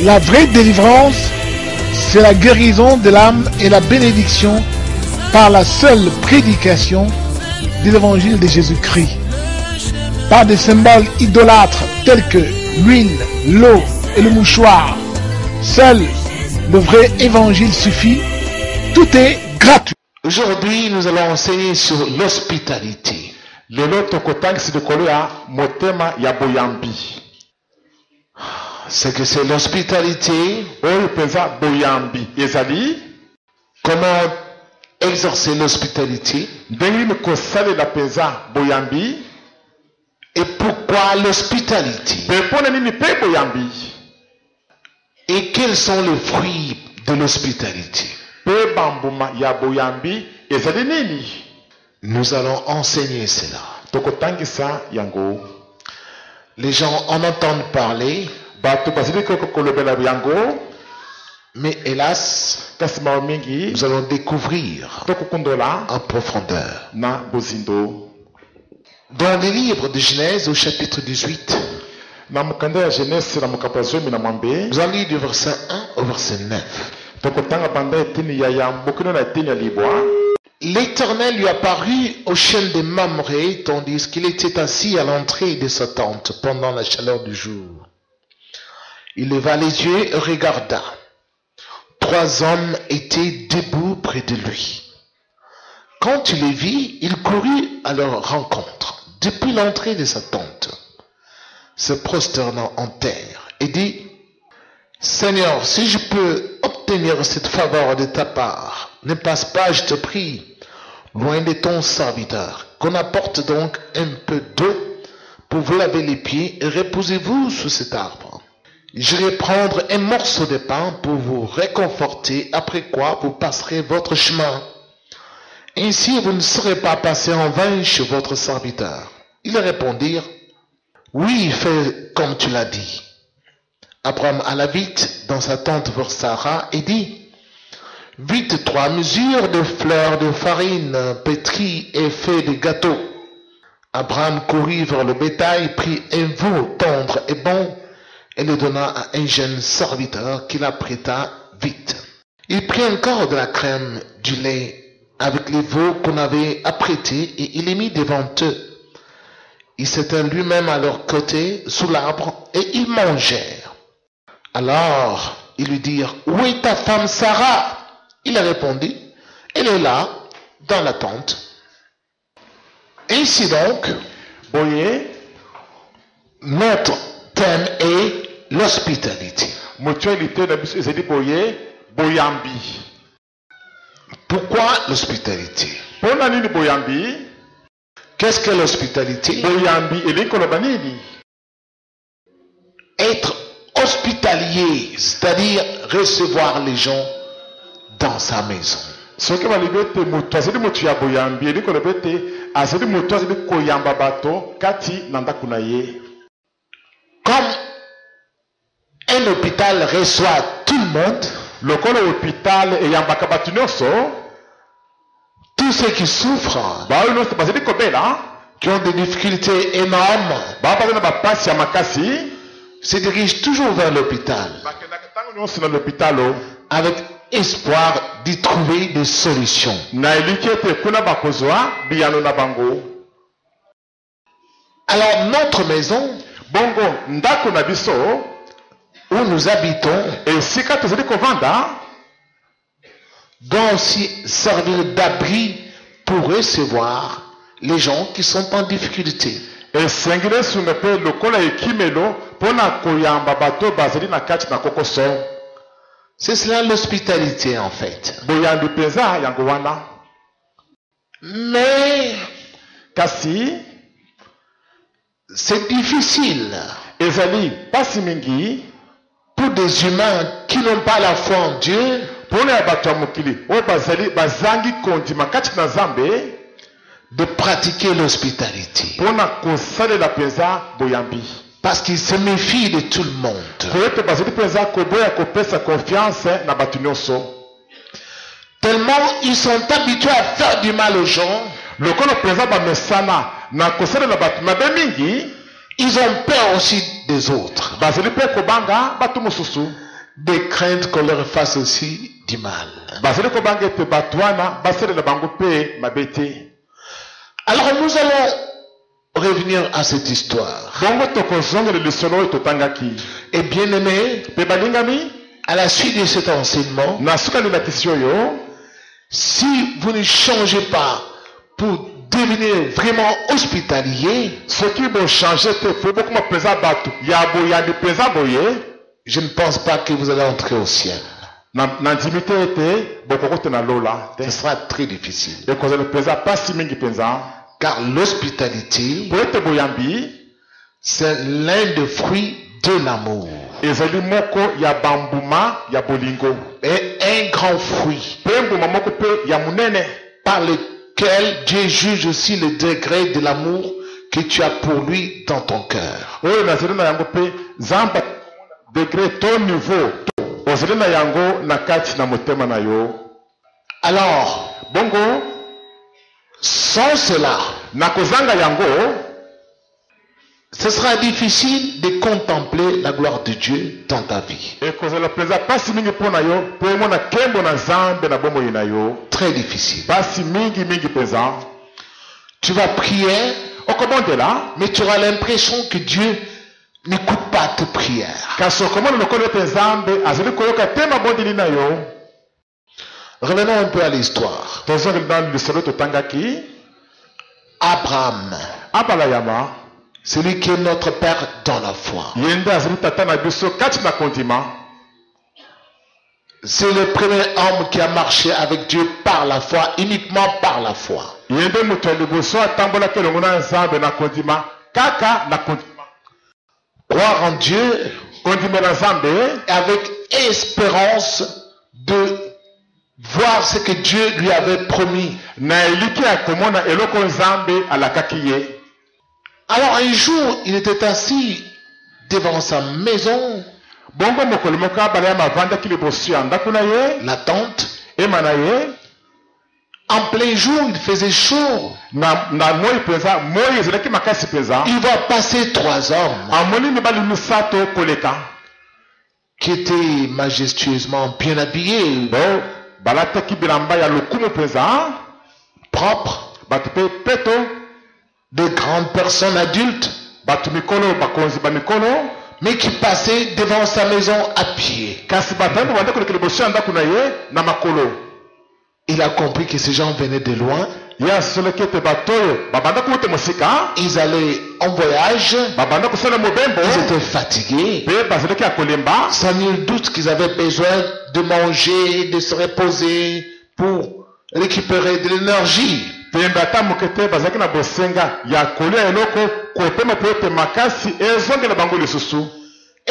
La vraie délivrance, c'est la guérison de l'âme et la bénédiction par la seule prédication de l'évangile de Jésus-Christ. Pas de symboles idolâtres tels que l'huile, l'eau et le mouchoir. Seul le vrai évangile suffit. Tout est gratuit. Aujourd'hui, nous allons enseigner sur l'hospitalité. C'est que c'est l'hospitalité. Comment exercer l'hospitalité? Et pourquoi l'hospitalité? Et quels sont les fruits de l'hospitalité? Nous allons enseigner cela. Les gens en entendent parler, mais hélas, nous allons découvrir en profondeur. Dans les livres de Genèse au chapitre 18, nous allons lire du verset 1 au verset 9. L'Éternel lui apparut au chêne de Mamré, tandis qu'il était assis à l'entrée de sa tente pendant la chaleur du jour. Il leva les yeux et regarda. 3 hommes étaient debout près de lui. Quand il les vit, il courut à leur rencontre, depuis l'entrée de sa tente, se prosternant en terre, et dit: Seigneur, si je peux obtenir cette faveur de ta part, ne passe pas, je te prie, loin de ton serviteur, qu'on apporte donc un peu d'eau pour vous laver les pieds, et reposez-vous sous cet arbre. J'irai prendre un morceau de pain pour vous réconforter, après quoi vous passerez votre chemin. Ainsi vous ne serez pas passé en vain chez votre serviteur. Ils répondirent: Oui, fais comme tu l'as dit. Abraham alla vite dans sa tente vers Sarah et dit: Vite 3 mesures de fleurs de farine pétries et fait des gâteaux. Abraham courut vers le bétail, prit un veau tendre et bon, et le donna à un jeune serviteur qui l'apprêta vite. Il prit encore de la crème, du lait, avec les veaux qu'on avait apprêtés, et il les mit devant eux. Il s'était lui-même à leur côté, sous l'arbre, et ils mangèrent. Alors, ils lui dirent: Où est ta femme Sarah? Il répondit: Elle est là, dans la tente. Ainsi donc, notre thème est l'hospitalité. Pourquoi l'hospitalité? Qu'est-ce que l'hospitalité? Être hospitalier, c'est-à-dire recevoir les gens dans sa maison. Comme un hôpital reçoit tout le monde, tous ceux qui souffrent, qui ont des difficultés énormes, se dirigent toujours vers l'hôpital avec espoir d'y trouver des solutions. Alors notre maison, où nous habitons, doit aussi servir d'abri pour recevoir les gens qui sont en difficulté. C'est cela l'hospitalité en fait. Mais c'est difficile pour des humains qui n'ont pas la foi en Dieu de pratiquer l'hospitalité. Parce qu'ils se méfient de tout le monde. Tellement ils sont habitués à faire du mal aux gens. Ils ont peur aussi des autres. de crainte qu'on leur fasse aussi du mal. Alors nous allons revenir à cette histoire. Et bien aimé, à la suite de cet enseignement, si vous ne changez pas pour devenir vraiment hospitalier, je ne pense pas que vous allez entrer au ciel. Ce sera très difficile. Car l'hospitalité, c'est l'un des fruits de l'amour. Et un grand fruit par lequel Dieu juge aussi le degré de l'amour que tu as pour lui dans ton cœur. Alors, sans cela, ce sera difficile de contempler la gloire de Dieu dans ta vie. Très difficile. Tu vas prier, mais tu auras l'impression que Dieu n'écoute pas tes prières. Revenons un peu à l'histoire. Abraham, celui qui est notre Père dans la foi. C'est le premier homme qui a marché avec Dieu par la foi, uniquement par la foi. Croire en Dieu avec espérance de voir ce que Dieu lui avait promis. Alors un jour, il était assis devant sa maison, la tente. En plein jour, il faisait chaud. Il va passer 3 hommes qui étaient majestueusement bien habillés, propres, de grandes personnes adultes, mais qui passaient devant sa maison à pied. Il a compris que ces gens venaient de loin. Ils allaient en voyage. Ils étaient fatigués. Sans nul doute qu'ils avaient besoin de manger, de se reposer pour récupérer de l'énergie. Et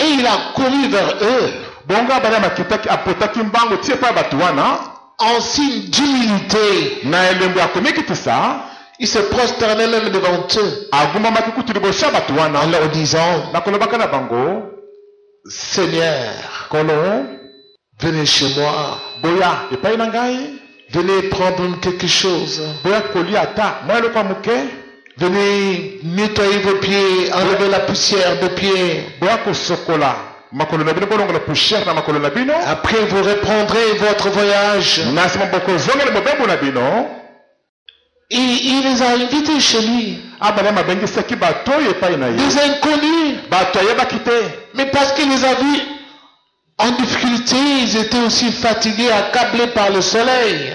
il a couru vers eux en signe d'humilité. Il se prosternait même devant eux en leur disant: Seigneur, venez chez moi, venez prendre quelque chose, venez nettoyer vos pieds, enlever la poussière de pieds. Après vous reprendrez votre voyage. Et il les a invités chez lui. Des inconnus. Mais parce qu'il les a vus en difficulté, ils étaient aussi fatigués, accablés par le soleil.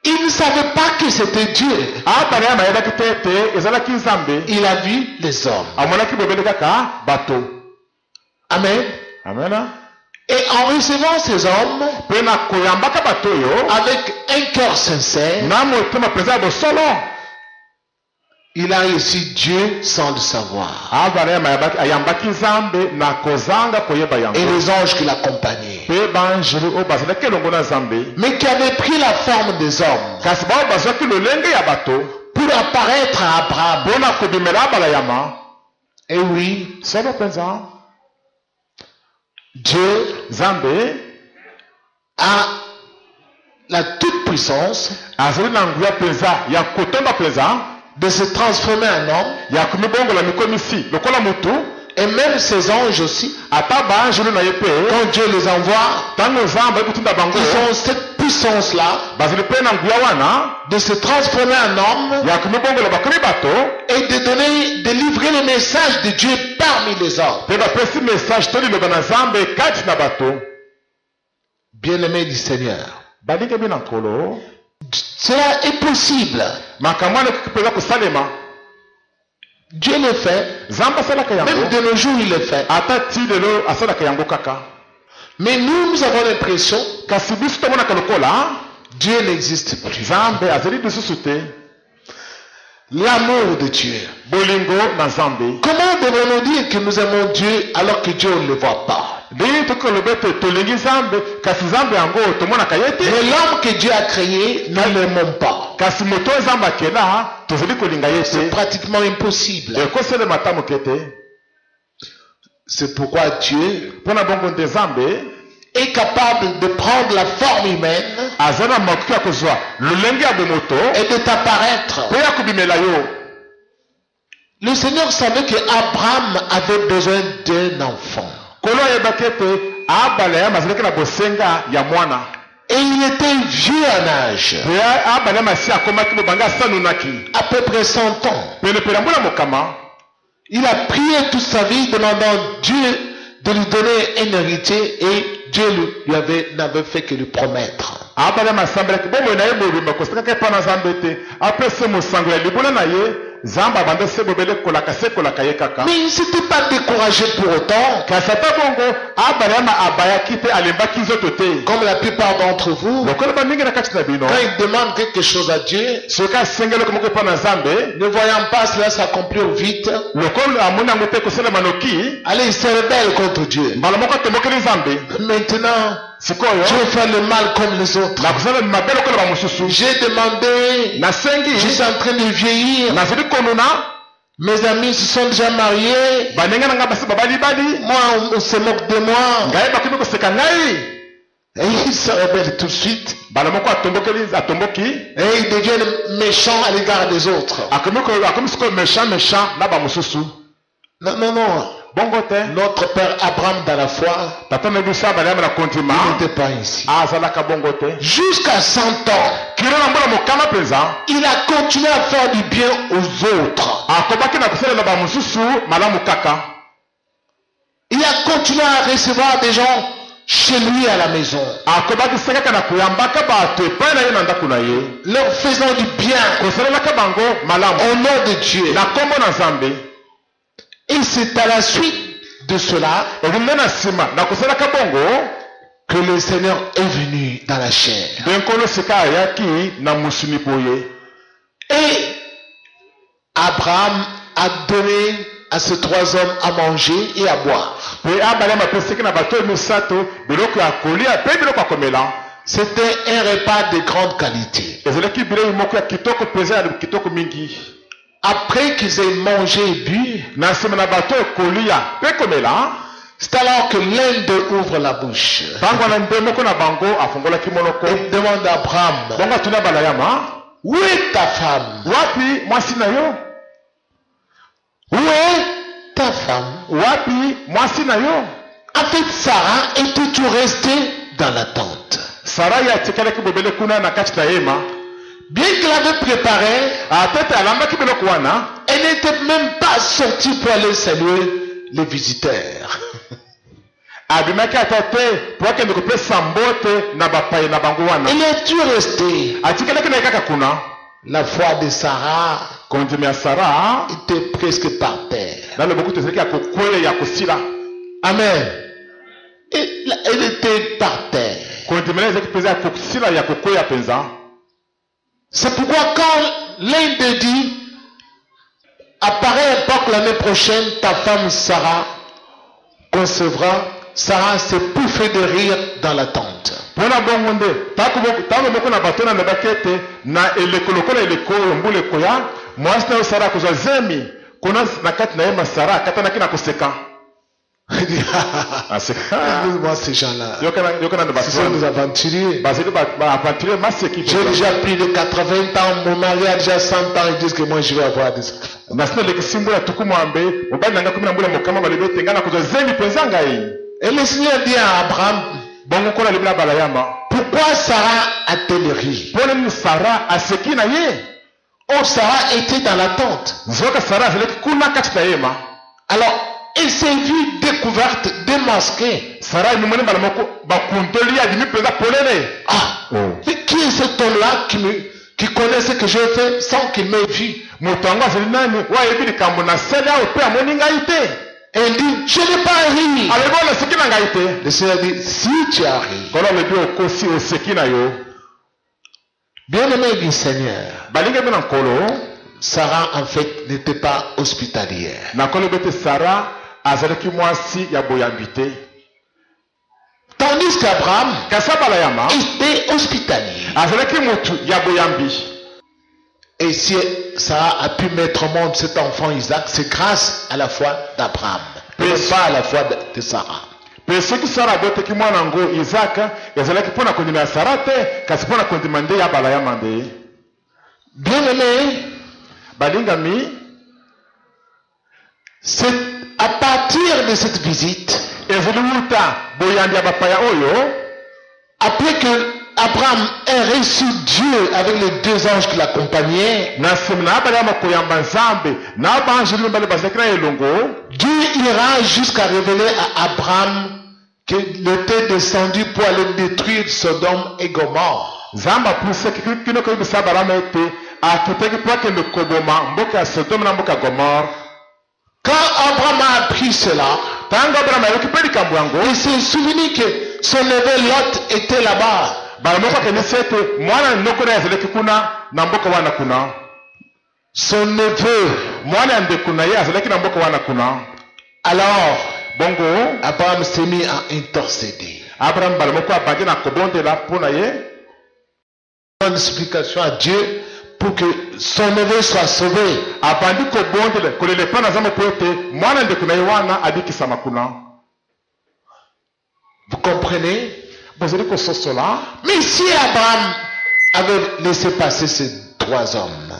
Il ne savait pas que c'était Dieu. Il a vu les hommes. Amen. Et en recevant ces hommes avec un cœur sincère, il a reçu Dieu sans le savoir. Et les anges qui l'accompagnaient, mais qui avaient pris la forme des hommes pour apparaître à Abraham. Et oui, Dieu a de se transformer en homme. Et même ces anges aussi, quand Dieu les envoie, ils ont cette puissance-là de se transformer en homme et de livrer le message de Dieu parmi les hommes. Bien-aimé du Seigneur, cela est possible. Dieu le fait. Même de nos jours, il le fait. Mais nous avons l'impression que Dieu n'existe plus. L'amour de Dieu. Comment devons-nous dire que nous aimons Dieu alors que Dieu ne le voit pas? Mais l'homme que Dieu a créé, nous ne l'aimons pas. C'est pratiquement impossible. C'est pourquoi Dieu est capable de prendre la forme humaine et de t'apparaître. Le Seigneur savait qu'Abraham avait besoin d'un enfant. Et il était vieux en âge. À peu près 100 ans. Il a prié toute sa vie demandant Dieu de lui donner un héritier et Dieu n'avait fait que lui promettre. Mais il ne s'était pas découragé pour autant. Comme la plupart d'entre vous, quand ils demandent quelque chose à Dieu, ne voyant pas cela s'accomplir vite, allez, il se rebelle contre Dieu. Maintenant, je vais faire le mal comme les autres. J'ai demandé, je suis en train de vieillir. Mes amis se sont déjà mariés. Moi, on se moque de moi. Et il se rebelle tout de suite. Et il devient méchant à l'égard des autres. Non, non, non. Notre père Abraham dans la foi, il n'était pas ici. Jusqu'à 100 ans, il a continué à faire du bien aux autres. Il a continué à recevoir des gens chez lui à la maison, leur faisant du bien au nom de Dieu. Et c'est à la suite de cela que le Seigneur est venu dans la chair. Et Abraham a donné à ces 3 hommes à manger et à boire. C'était un repas de grande qualité. Après qu'ils aient mangé et bu, c'est alors que l'un d'eux ouvre la bouche et demande à Abraham, où est ta femme? Où est ta femme? En fait, Sarah était toujours restée dans la tente. Bien qu'elle avait préparé, elle n'était même pas sortie pour aller saluer les visiteurs. Elle est toujours restée. La foi de Sarah était presque par terre. Amen. Et elle était par terre. C'est pourquoi quand l'un d'eux dit, apparaît un Pâques l'année prochaine, ta femme Sarah concevra, Sarah s'est pouffée de rire dans la tente. Excuse-moi ces gens-là. Ce sont des aventuriers. J'ai déjà plus de 80 ans, mon mari a déjà 100 ans, ils disent que moi je vais avoir des enfants. Et le Seigneur dit à Abraham, pourquoi Sarah a-t-elle ri? Oh, Sarah était dans la tente. Alors, elle s'est vue découverte, démasquée. Mais qui est cet homme-là qui connaît ce que je fais sans qu'il m'ait vu? Et elle dit, je n'ai pas ri. Le Seigneur dit, si tu as ri. Bien-aimé du Seigneur, Sarah en fait n'était pas hospitalière. Tandis qu'Abraham était hospitalier. Et si Sarah a pu mettre au monde cet enfant Isaac, c'est grâce à la foi d'Abraham, mais pas à la foi de Sarah. Bien-aimé, c'est à partir de cette visite, après que Abraham ait reçu Dieu avec les deux anges qui l'accompagnaient, Dieu ira jusqu'à révéler à Abraham qu'il était descendu pour aller détruire Sodome et Gomorrhe. Quand Abraham a appris cela, il s'est souvenu que son neveu Lot était là-bas. Son neveu. Alors, Abraham s'est mis à intercéder. Une explication à Dieu pour que son neveu soit sauvé. Vous comprenez? Mais si Abraham avait laissé passer ces trois hommes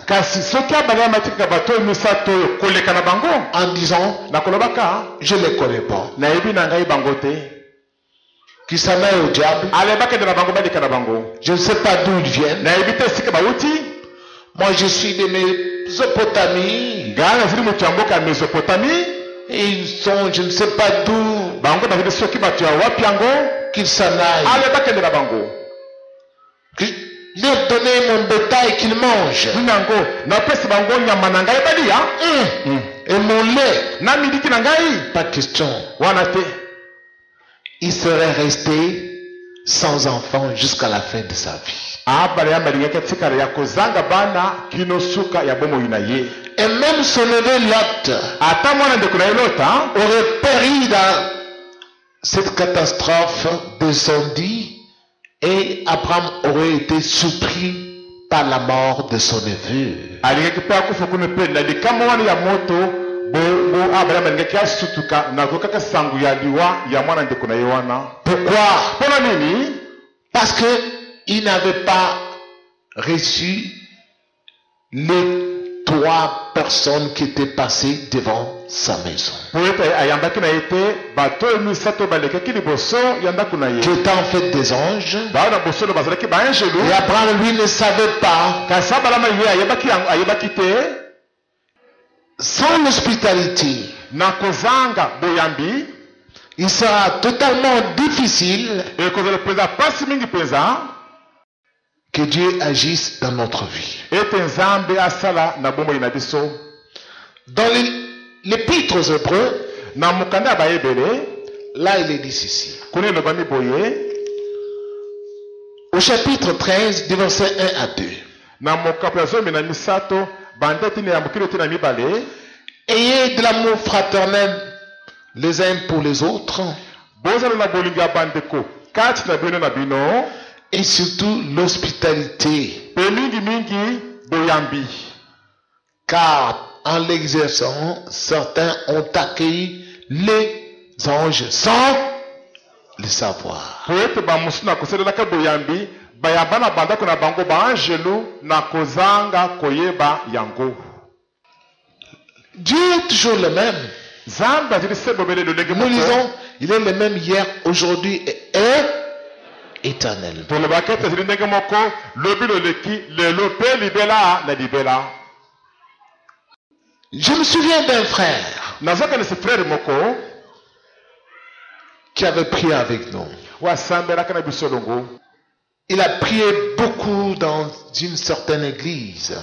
en disant, je ne les connais pas, qui s'en aille au diable, je ne sais pas d'où ils viennent, moi je suis de Mésopotamie, et ils sont, je ne sais pas d'où, qu'ils s'en aillent, leur donner mon bétail qu'ils mangent, et mon lait, pas question. Il serait resté sans enfant jusqu'à la fin de sa vie. Et même son neveu Lot aurait péri dans cette catastrophe d'incendie, et Abraham aurait été surpris par la mort de son neveu. Pourquoi? Parce que il n'avait pas reçu les trois personnes qui étaient passées devant sa maison, qui étaient en fait des anges. Et Abraham, lui, ne savait pas. Sans l'hospitalité, il sera totalement difficile que Dieu agisse dans notre vie. Dans l'épître aux Hébreux, là il est dit ceci. Au chapitre 13, du verset 1 à 2. Ayez de l'amour fraternel les uns pour les autres, et surtout l'hospitalité, car en l'exerçant, certains ont accueilli les anges sans le savoir. Dieu est toujours le même. Nous lisons, il est le même hier, aujourd'hui et éternel. Je me souviens d'un frère qui avait prié avec nous. Il a prié beaucoup dans une certaine église.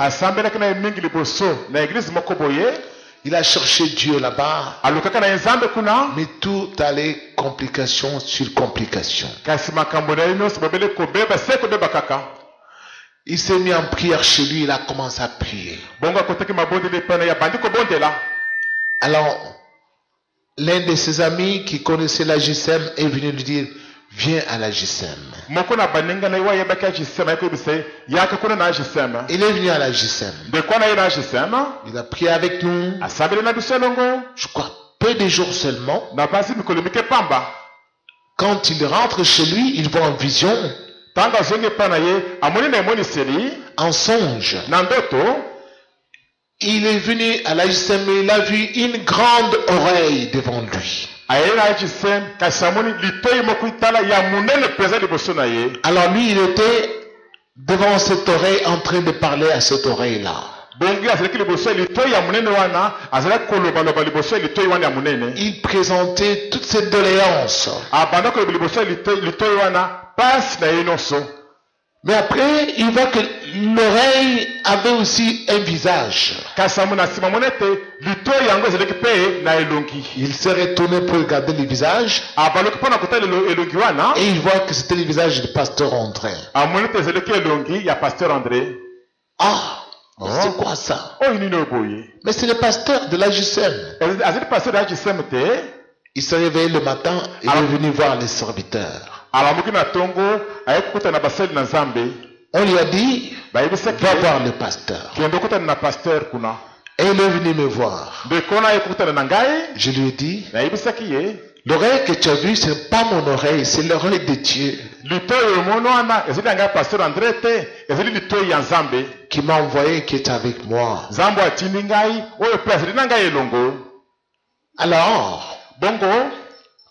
Il a cherché Dieu là-bas. Mais tout allait complication sur complication. Il s'est mis en prière chez lui, il a commencé à prier. Alors, l'un de ses amis qui connaissait la GSM est venu lui dire, viens à la GSM. Il est venu à la GSM. Il a prié avec nous. Je crois peu de jours seulement. Quand il rentre chez lui, il voit en vision, en songe. Il est venu à la GSM et il a vu une grande oreille devant lui. Alors lui, il était devant cette oreille en train de parler à cette oreille-là. Il présentait toutes ses doléances. Mais après, il voit que l'oreille avait aussi un visage. Il s'est retourné pour regarder le visage. Et il voit que c'était le visage du pasteur André. Ah, c'est quoi ça? Mais c'est le pasteur de la GSM. Il s'est réveillé le matin et il est venu voir les serviteurs. On lui a dit, va voir le pasteur. Et il est venu me voir. Je lui ai dit, l'oreille que tu as vue, ce n'est pas mon oreille, c'est l'oreille de Dieu qui m'a envoyé, qui est avec moi. Alors,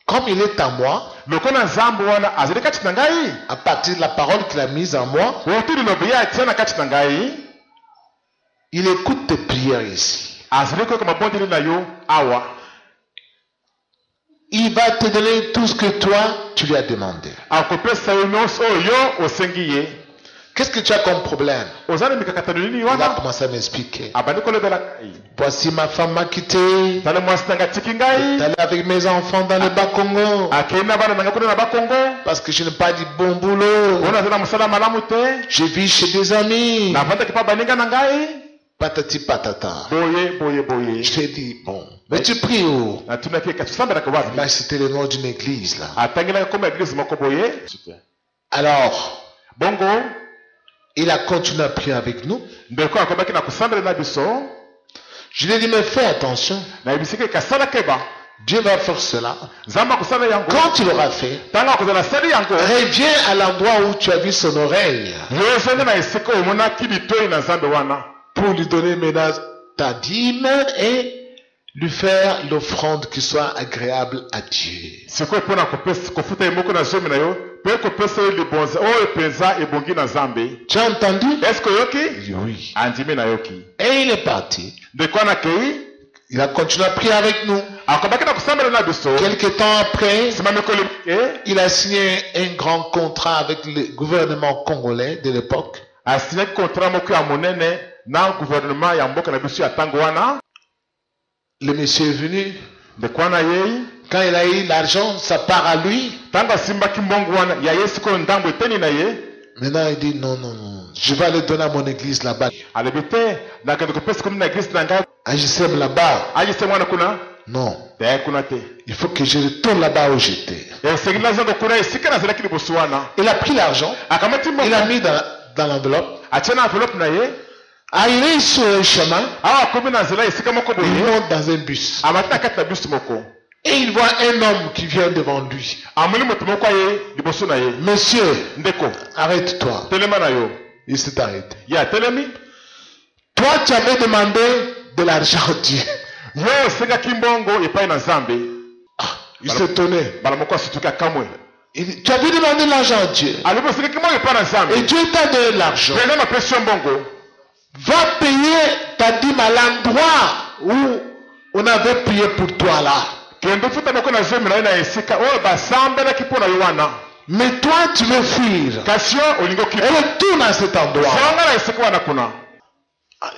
comme il est à moi, à partir de la parole qu'il a mise en moi, il écoute tes prières ici. Il va te donner tout ce que toi, tu lui as demandé. Qu'est-ce que tu as comme problème? Il a commencé à m'expliquer. Voici ma femme m'a quitté. D'aller avec mes enfants dans le Bas-Congo. Parce que je n'ai pas dit bon boulot. Je vis chez des amis. Patati patata. Je lui ai dit, bon, mais tu pries où? Mais c'était le nom d'une église là. Alors, il a continué à prier avec nous. Je lui ai dit, mais fais attention. Dieu va faire cela. Quand tu l'auras fait, reviens à l'endroit où tu as vu son oreille. Pour lui donner maintenant ta dîme et lui faire l'offrande qui soit agréable à Dieu. Tu as entendu? Oui. Et il est parti. Il a continué à prier avec nous. Quelque temps après, il a signé un grand contrat avec le gouvernement congolais de l'époque. Le monsieur est venu. Quand il a eu l'argent, ça part à lui. Maintenant il dit non, je vais aller donner à mon église là-bas. À GSM là-bas. Non. Il faut que je retourne là-bas où j'étais. Il a pris l'argent. Il a mis dans l'enveloppe. Arrivé sur le chemin, il monte dans un bus. Et il voit un homme qui vient devant lui. Monsieur, arrête-toi. Il s'est arrêté. Toi, tu avais demandé de l'argent à Dieu. Il s'est étonné. Tu avais demandé l'argent à Dieu. Et Dieu t'a donné l'argent. Va payer ta dîme à l'endroit où on avait prié pour toi là. Mais toi, tu veux fuir. Et retourne à cet endroit.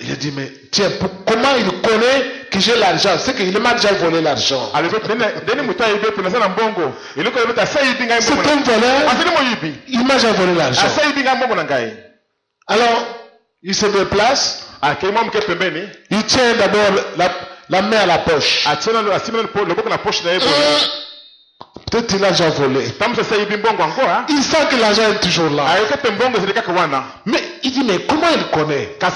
Il a dit, mais tiens, comment il connaît que j'ai l'argent? C'est qu'il m'a déjà volé l'argent. C'est un voleur. Il m'a déjà volé l'argent. Alors, il se déplace. Il tient d'abord la main à la poche. Peut-être qu'il a déjà volé. Il sent que l'argent est toujours là. Mais il dit, mais comment il connaît? Il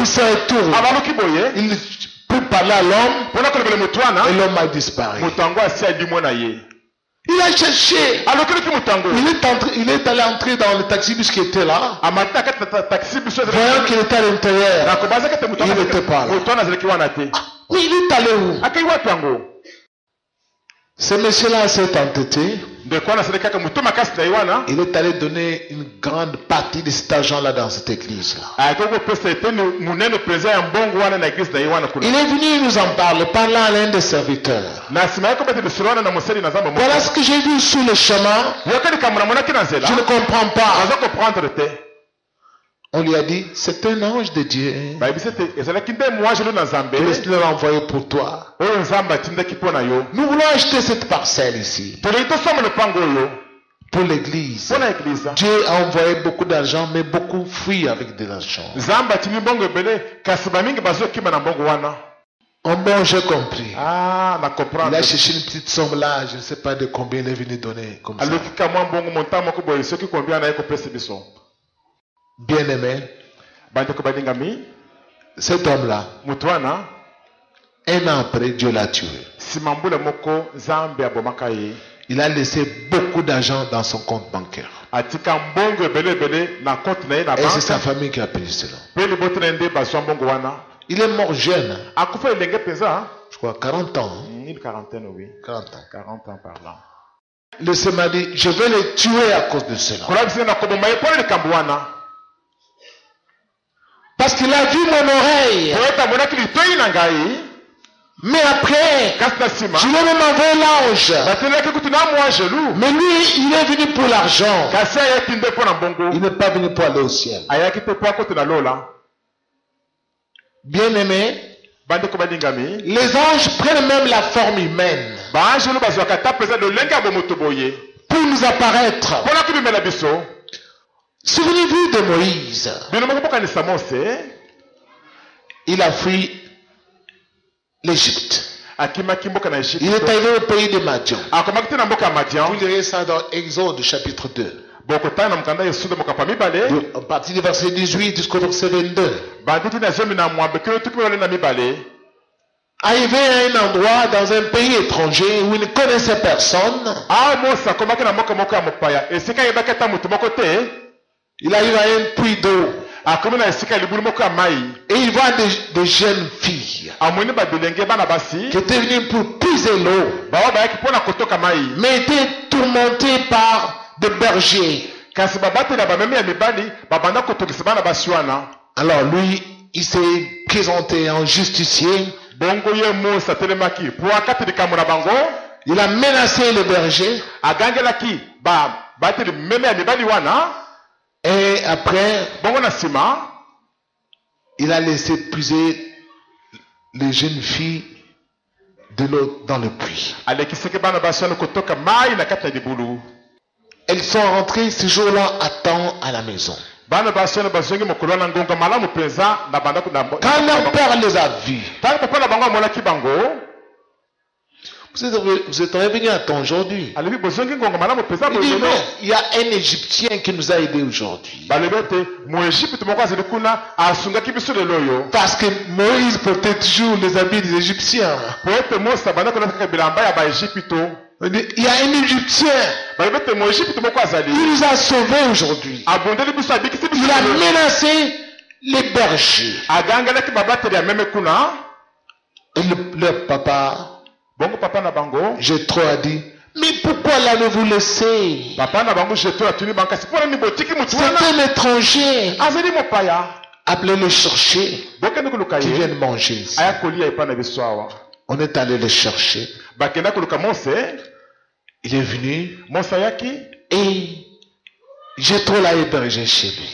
se retourne. Il peut parler à l'homme. Et l'homme a disparu. Il a cherché. Il est allé entrer dans le taxibus qui était là. Voyant qu'il était à l'intérieur. Il n'était pas là. Mais il est allé où? Ce monsieur-là s'est entêté. Il est allé donner une grande partie de cet argent-là dans cette église-là. Il est venu nous en parler, parlant à l'un des serviteurs. Voilà ce que j'ai vu sur le chemin. Je ne comprends pas. On lui a dit, c'est un ange de Dieu. Il l'a envoyé pour toi. Nous voulons acheter cette parcelle ici. Pour l'église. Dieu a envoyé beaucoup d'argent, mais beaucoup fuient avec de l'argent. En bon, j'ai compris. Il a cherché une petite somme là, je ne sais pas de combien il est venu donner. Comme ça. Bien-aimé, cet homme-là, un an après, Dieu l'a tué. Il a laissé beaucoup d'argent dans son compte bancaire. Et c'est sa famille qui a payé cela. Il est mort jeune. Je crois 40 ans. Une quarantaine, oui. 40 ans. 40 ans par là. Le Seigneur m'a dit, je vais les tuer à cause de cela. Parce qu'il a vu mon oreille. Mais après, je lui ai même envoyé l'ange. Mais lui, il est venu pour l'argent. Il n'est pas venu pour aller au ciel. Bien aimé, les anges prennent même la forme humaine pour nous apparaître. Souvenez-vous de Moïse. Il a fui l'Égypte. Il est arrivé au pays de Madian. Vous lirez ça dans Exode chapitre 2. À partir du verset 18 jusqu'au verset 22. Arrivé à un endroit dans un pays étranger où il ne connaissait personne. Il arrive à un puits d'eau. Et il voit des jeunes filles qui étaient venues pour puiser l'eau, mais étaient tourmentées par des bergers. Alors lui, il s'est présenté en justicier. Il a menacé le berger. Et après, il a laissé puiser les jeunes filles de l'eau dans le puits. Elles sont rentrées ce jour-là à temps à la maison. Quand leur père les a vues, Vous êtes revenu à temps aujourd'hui. Il dit non, il y a un Égyptien qui nous a aidés aujourd'hui. Parce que Moïse portait toujours les habits des Égyptiens. Il y a un Égyptien qui nous a sauvés aujourd'hui. Il a menacé les bergers. Et leur papa, Jéthro a dit, mais pourquoi l'avez-vous laissé? C'est un étranger. Appelez le chercher. Qui viennent manger ici. On est allé le chercher. Il est venu. Et Jéthro l'a hébergé chez lui.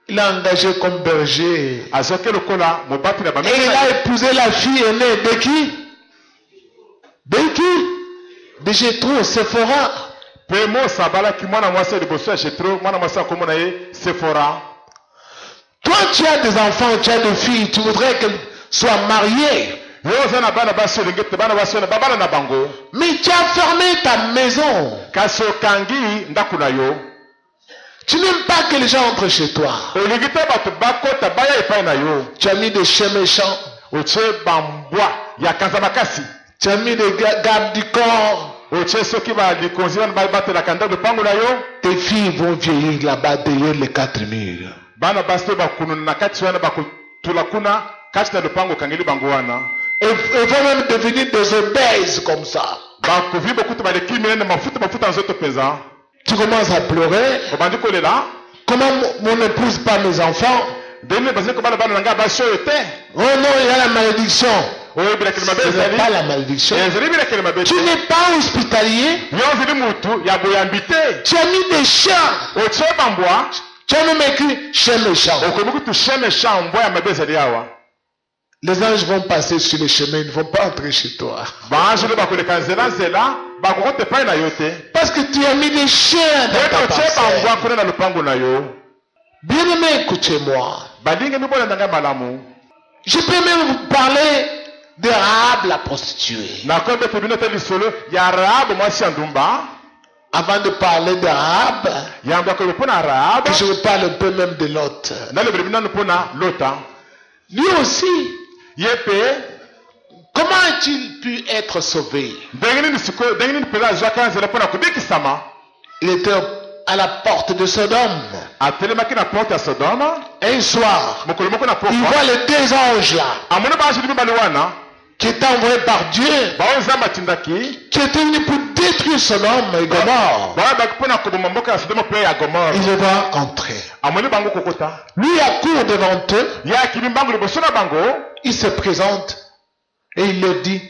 Il l'a engagé comme berger. Et il a épousé la fille aînée de qui? De qui? De Jéthro, Séphora. Toi, tu as des enfants, tu as des filles, tu voudrais qu'elles soient mariées. Mais tu as fermé ta maison. Tu n'aimes pas que les gens entrent chez toi. Tu as mis des chiens méchants. Tu as mis des gardes du corps. Tes filles vont vieillir là-bas derrière les 4 murs. Et vont même devenir des obèses comme ça. Tu commences à pleurer. Comment mon épouse pas mes enfants? Oh non, il y a la malédiction. Ce n'est pas la malédiction. Tu n'es pas hospitalier. Tu as mis des chiens. Tu as même écrit chien méchant. Les anges vont passer sur le chemin, ils ne vont pas entrer chez toi. Parce que tu as mis des chiens dans ta parcelle. Bien aimé, écoutez-moi. Je peux même vous parler de Rahab la prostituée. Avant de parler de Rahab, je vous parle un peu même de Lot. Lui aussi, comment a-t-il pu être sauvé? Il était à la porte de Sodome. Un soir, il voit les 2 anges là, qui étaient envoyés par Dieu, qui étaient venus pour détruire Sodome et Gomorrhe. Il les voit entrer. Lui accourt devant eux. Il se présente et il leur dit,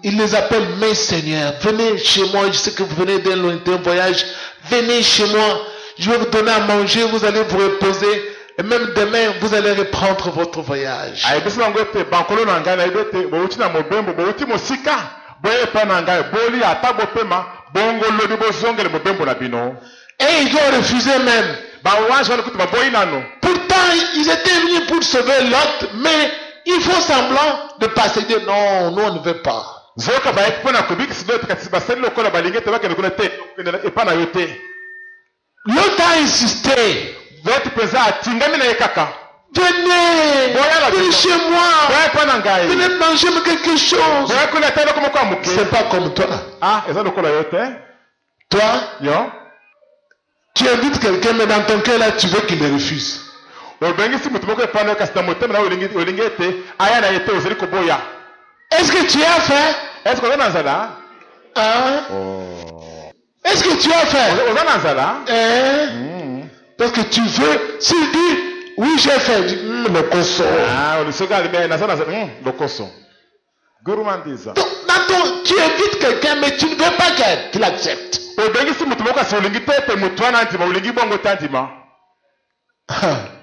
il les appelle mes seigneurs, venez chez moi, je sais que vous venez d'un lointain voyage, venez chez moi, je vais vous donner à manger, vous allez vous reposer, et même demain vous allez reprendre votre voyage. Et ils ont refusé même. Pourtant ils étaient venus pour sauver Lot, mais il faut semblant de passer de non, nous on ne veut pas. Lot a insisté. Venez, venez chez moi. Venez manger quelque chose. C'est pas comme toi. Toi, tu invites quelqu'un, mais dans ton cœur là, tu veux qu'il le refuse. Est-ce que tu as fait? Hein? Est-ce que tu as fait? Parce que tu veux, s'il dit, oui j'ai fait, le cosso. Tu invites quelqu'un, mais tu ne veux pas qu'il accepte.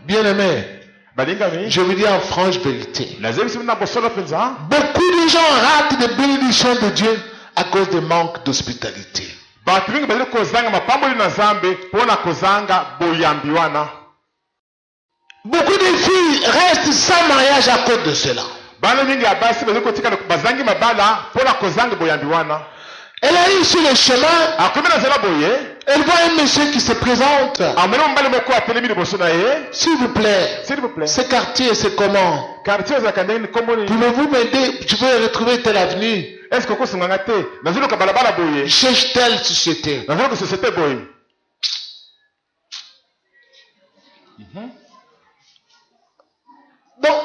Bien aimé, je vous dis en franche vérité, beaucoup de gens ratent des bénédictions de Dieu à cause de manque d'hospitalité. Beaucoup de filles restent sans mariage à cause de cela. Elle arrive sur le chemin. Elle voit un monsieur qui se présente. S'il vous plaît, ce quartier c'est comment? Pouvez-vous m'aider? Je veux retrouver telle avenue. Je cherche telle société. Donc,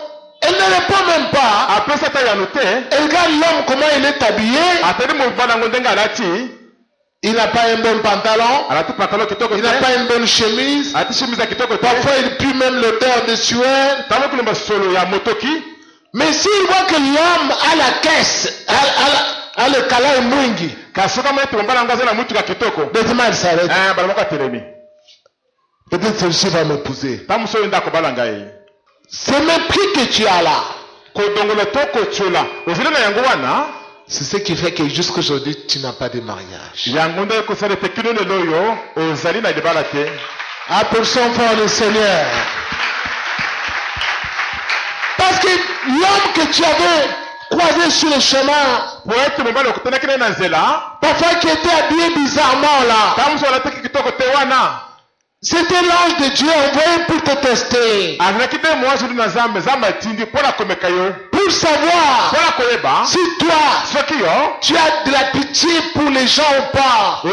elle ne répond même pas. Elle regarde l'homme, comment il est habillé. Il n'a pas un bon pantalon. Il n'a pas une bonne chemise. Parfois, il pue même l'odeur de sueur. Mais s'il voit que l'homme a la caisse, a le kala mwingi, maintenant il s'arrête. Peut-être celui-ci va m'épouser. Ce mépris que tu as là, c'est ce qui fait que jusqu'aujourd'hui tu n'as pas de mariage. Applaudissons fort le Seigneur. Parce que l'homme que tu avais croisé sur le chemin, parfois qui était habillé bizarrement là, c'était l'ange de Dieu envoyé pour te tester. Pour savoir si toi, tu as de la pitié pour les gens ou pas. Oui,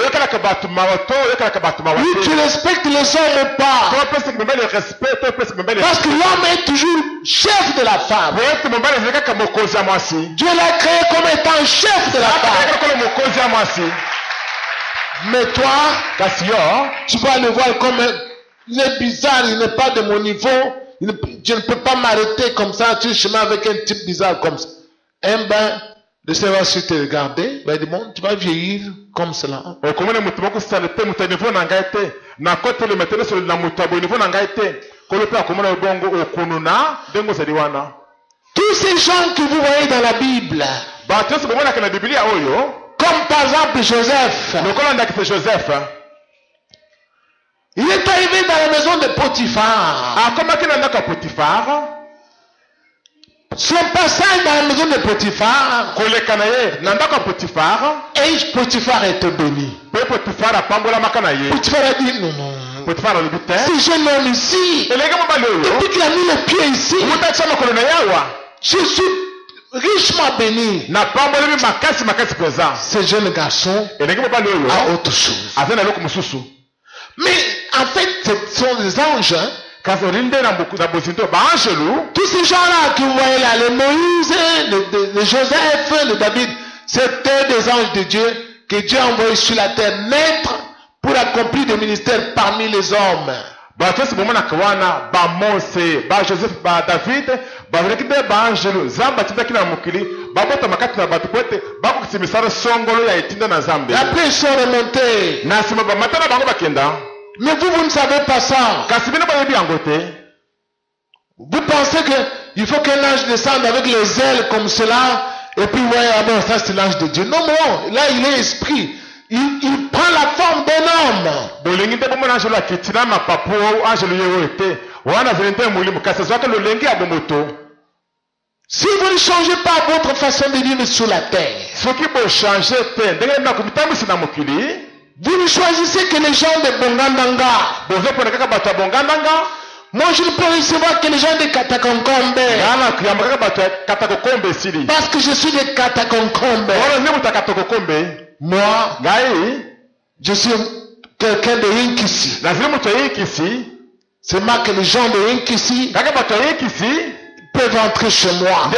tu respectes les hommes ou pas. Parce que l'homme est toujours chef de la femme. Dieu l'a créé comme étant chef de la femme. Mais toi, tu vas le voir comme il est bizarre, il n'est pas de mon niveau. Je ne peux pas m'arrêter comme ça sur le chemin avec un type bizarre comme ça. Le Seigneur va te regarder, ben du monde, tu vas vieillir comme cela. Tous ces gens que vous voyez dans la Bible, comme par exemple Joseph. Il est arrivé dans la maison de Potiphar. Son passage dans la maison de Potiphar. Et Potiphar était béni. Potiphar a dit non. Ce jeune homme ici, depuis qu'il a mis le pied ici, je suis richement béni. Ce jeune garçon a autre chose. Mais en fait, ce sont des anges. Tous ces gens-là que vous voyez là, les Moïse, les Joseph, les David, c'était des anges de Dieu que Dieu a envoyés sur la terre naître pour accomplir des ministères parmi les hommes. Après ils sont remontés. Mais vous ne savez pas ça. Vous pensez qu'il faut qu'un ange descende avec les ailes comme cela, et puis ouais, ah bon, ça c'est l'ange de Dieu. Non, là il est esprit. Il prend la forme d'un homme. Si vous ne changez pas votre façon de vivre sur la terre, vous ne choisissez que les gens de Bongandanga. Moi je ne peux recevoir que les gens de Katakonkombe. Parce que je suis de Katakonkombe. Moi, je suis quelqu'un de Yinkisi. C'est moi que les gens de Yinkisi peuvent entrer chez moi.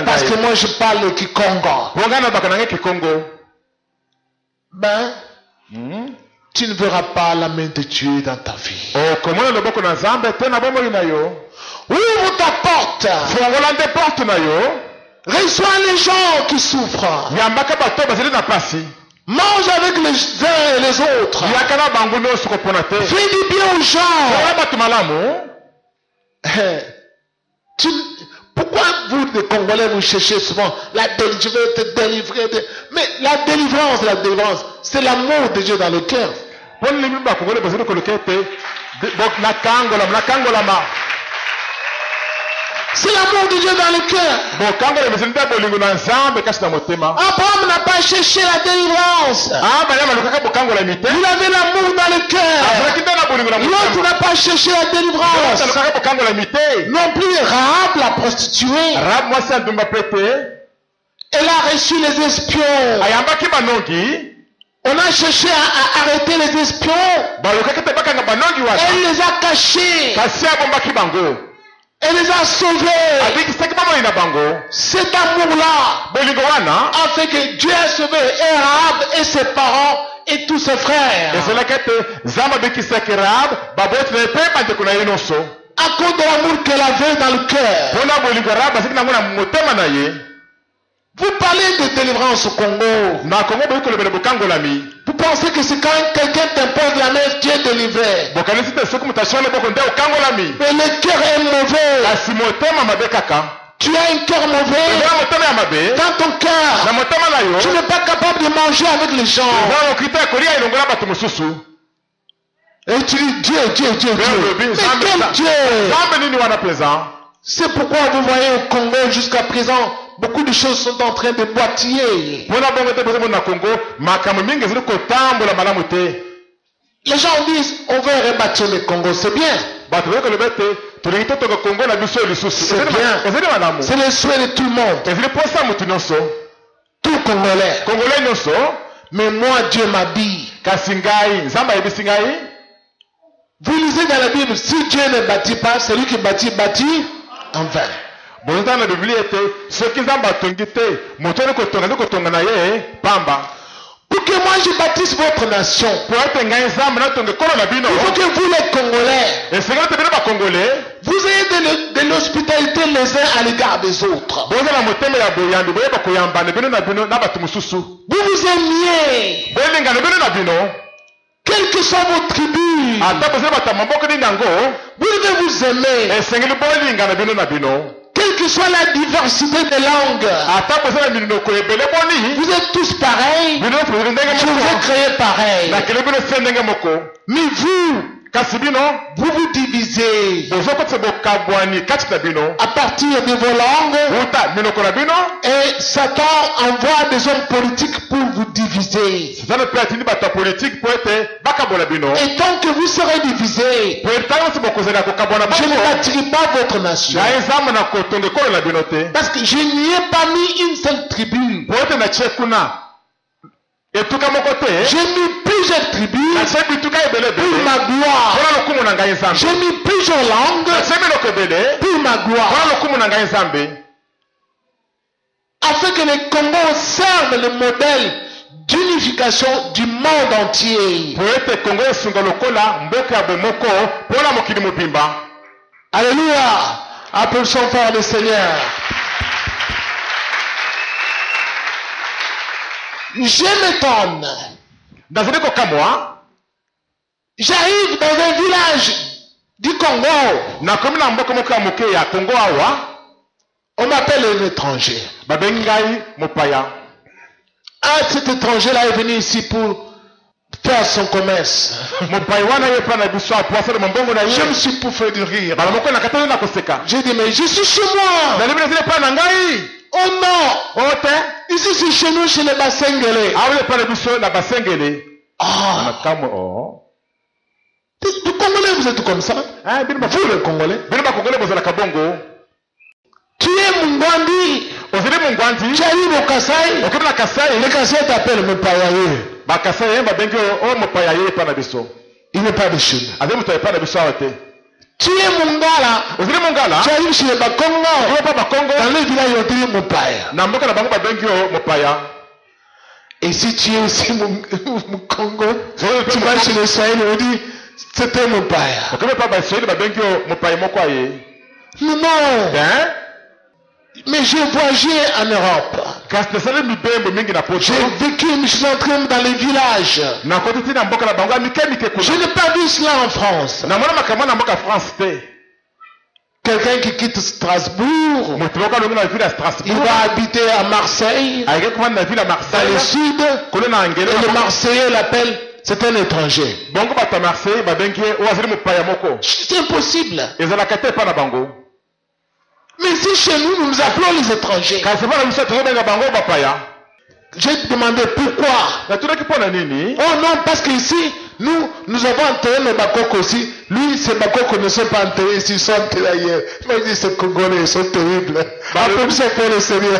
Parce que moi je parle le Kikongo. Ben, tu ne verras pas la main de Dieu dans ta vie. Ouvre ta porte. Reçois les gens qui souffrent. Mange avec les uns et les autres. Fais du bien aux gens. Pourquoi vous, les Congolais, vous cherchez souvent la délivrance, mais la délivrance, c'est l'amour de Dieu dans le cœur. C'est l'amour de Dieu dans le cœur. Abraham n'a pas cherché la délivrance. Il avait l'amour dans le cœur. L'autre n'a pas cherché la délivrance. Non plus Rahab, la prostituée. Elle a reçu les espions. On a cherché à arrêter les espions. Elle les a cachés. Elle les a sauvés. Cet amour-là a fait que Dieu a sauvé Rahab et ses parents et tous ses frères. À cause de l'amour qu'elle avait dans le cœur. Vous parlez de délivrance au Congo. Vous pensez que c'est quand quelqu'un t'impose la main, tu es délivré. Mais le cœur est mauvais. Tu as un cœur mauvais. Dans ton cœur, tu n'es pas capable de manger avec les gens. Et tu dis Dieu. Mais quel Dieu? C'est pourquoi vous voyez au Congo jusqu'à présent, beaucoup de choses sont en train de boitiller. Les gens disent, on veut rebâtir le Congo, c'est bien. C'est bien. C'est le souhait de tout le monde. Tout Congolais. Mais moi, Dieu m'habille. Vous lisez dans la Bible, si Dieu ne bâtit pas, celui qui bâtit en vain. Pour que moi je bâtisse votre nation, il faut que vous les Congolais, vous ayez de l'hospitalité les uns à l'égard des autres. Vous vous aimiez. Quelles que soient vos tribus, vous devez vous aimer. Quelle que soit la diversité des langues, vous êtes tous pareils. Je vous ai créé pareil. Mais vous vous divisez à partir de vos langues, et Satan envoie des hommes politiques pour vous diviser. Et tant que vous serez divisés, je ne bâtirai pas votre nation. Parce que je n'y ai pas mis une seule tribu. J'ai mis plusieurs tribus pour ma gloire. J'ai mis plusieurs langues pour ma gloire. Afin que les Congos servent le modèle d'unification du monde entier. Alléluia. Applaudissons fort le Seigneur. Je m'étonne. J'arrive dans un village du Congo. On m'appelle un étranger. Ah, cet étranger-là est venu ici pour faire son commerce. Je me suis pouffé de rire. J'ai dit, mais je suis chez moi. Oh non! Ici c'est chez nous, chez les Basengele. Les Congolais, vous êtes comme ça? Vous les Congolais? Tu es Mungwandi. Tu arrives au Kassai. Le Kassai t'appelle Mopayaye. Il n'est pas de chez nous. Tu es Mungala. Tu arrives chez les Bakongo. Dans le village, on dit Mopaya. Et si tu es aussi Mukongo, tu vas chez les Sahel, on dit c'était Mopaya. Non. Mais j'ai voyagé en Europe. J'ai vécu, je suis entré dans les villages. Je n'ai pas vu cela en France. Quelqu'un qui quitte Strasbourg, il va habiter à Marseille, dans le sud, et le Marseillais l'appelle, c'est un étranger. C'est impossible. Mais si chez nous, nous appelons les étrangers. J'ai demandé pourquoi. Oh non, parce qu'ici, nous avons enterré les Bakoko aussi. Lui, ces Bakoko ne sont pas enterrés ici, ils sont enterrés ailleurs. Il m'a dit, ces Congolais, ils sont terribles. Après, ça fait le sérieux.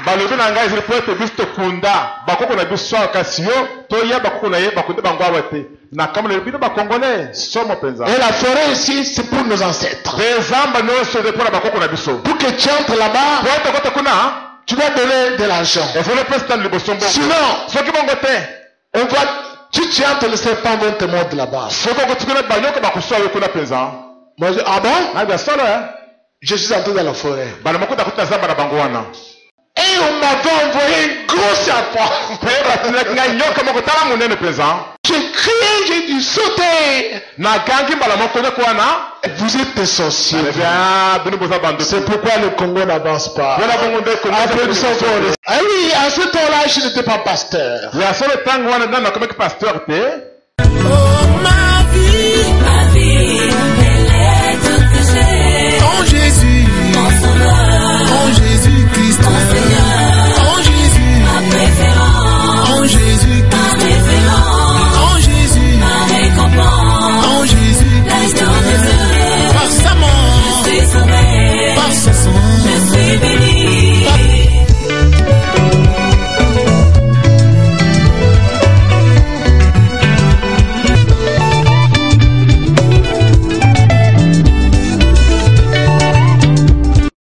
balobi na ngai zilipo ete biso tokunda bakoko na biso kasi yo toya bakoko na ye bakunde bango awa te na kamole bino bakongolais somo penza. Et la forêt ici, c'est pour nos ancêtres. Bezamba nyonso de pour bakoko na biso. Pour que tu entres là-bas, tu vas donner de l'argent. Sinon, on va, si tu entres, le serpent va te mordre là-bas. Moi, ah bon? Je suis entré dans la forêt. Et on m'avait envoyé un gros serpent. J'ai crié, j'ai dû sauter. Vous êtes des sorciers. C'est pourquoi le Congo n'avance pas. Ah oui, à ce temps-là, je n'étais pas pasteur. Oh ma vie.